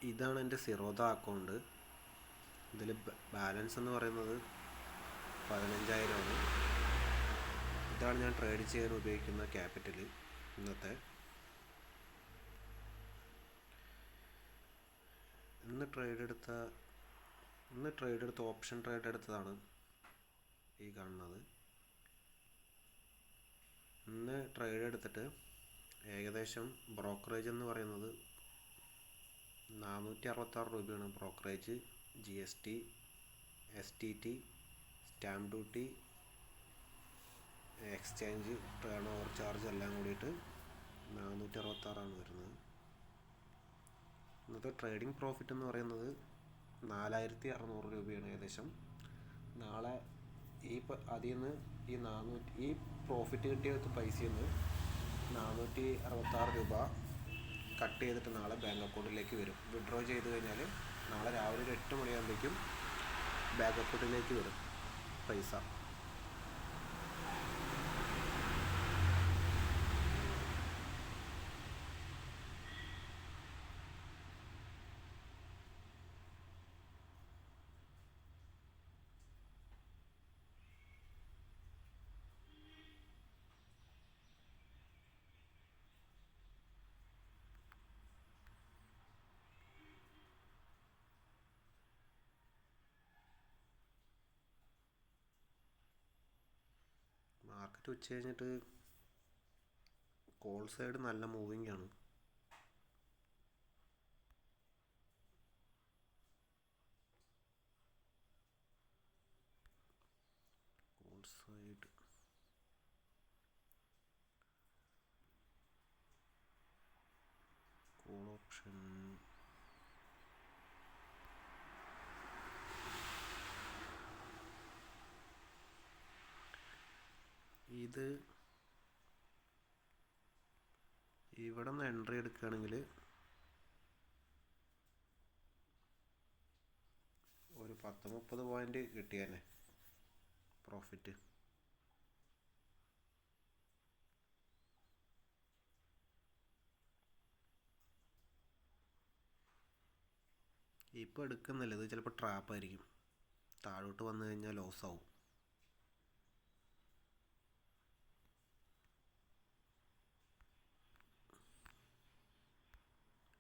ഇതാണ് എൻ്റെ സിറോദ അക്കൗണ്ട്. ഇതിൽ ബാലൻസ് എന്ന് പറയുന്നത് 15,000 ആണ്. ഇതാണ് ഞാൻ ട്രേഡ് ചെയ്യാൻ ഉപയോഗിക്കുന്ന ക്യാപിറ്റൽ. ഇന്ന് ട്രേഡ് എടുത്ത ഓപ്ഷൻ ട്രേഡ് എടുത്തതാണ് ഈ കാണുന്നത്. ഇന്ന് ട്രേഡ് എടുത്തിട്ട് ഏകദേശം ബ്രോക്കറേജ് എന്ന് പറയുന്നത് 466 രൂപയാണ്. Brokerage, GST, STT, stamp duty, exchange, turn over charge എല്ലാം കൂടിയിട്ട് 466 വരുന്നത്. ഇന്നത്തെ ട്രേഡിംഗ് പ്രോഫിറ്റ് എന്ന് പറയുന്നത് 4,600 രൂപയാണ് ഏകദേശം. നാളെ അതിൽ നിന്ന് ഈ പ്രോഫിറ്റ് കിട്ടിയ പൈസയിൽ നിന്ന് 466 രൂപ കട്ട് ചെയ്തിട്ട് നാളെ ബാങ്ക് അക്കൗണ്ടിലേക്ക് വരും. വിഡ്രോ ചെയ്ത് കഴിഞ്ഞാൽ നാളെ രാവിലെ ഒരു 8 മണിയാകുമ്പോഴേക്കും ബാങ്ക് അക്കൗണ്ടിലേക്ക് വരും പൈസ. മാർക്കറ്റ് ഉച്ച കഴിഞ്ഞിട്ട് കോൾ സൈഡ് നല്ല മൂവിങ് ആണ്. കോൾ സൈഡ് കോൾ ഓപ്ഷൻ ഇത് ഇവിടെ നിന്ന് എൻട്രി എടുക്കുകയാണെങ്കിൽ ഒരു 10-30 പോയിന്റ് കിട്ടിയേനെ പ്രോഫിറ്റ്. ഇപ്പോൾ എടുക്കുന്നില്ല, ഇത് ചിലപ്പോൾ ട്രാപ്പായിരിക്കും. താഴോട്ട് വന്നു കഴിഞ്ഞാൽ ലോസ് ആവും.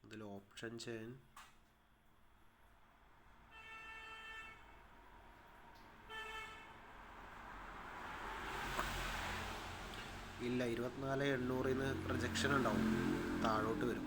ഇതിൽ ഓപ്ഷൻ ചെയിൻ ഇല്ല. 24,800 റിജക്ഷൻ ഉണ്ടാവും, താഴോട്ട് വരും.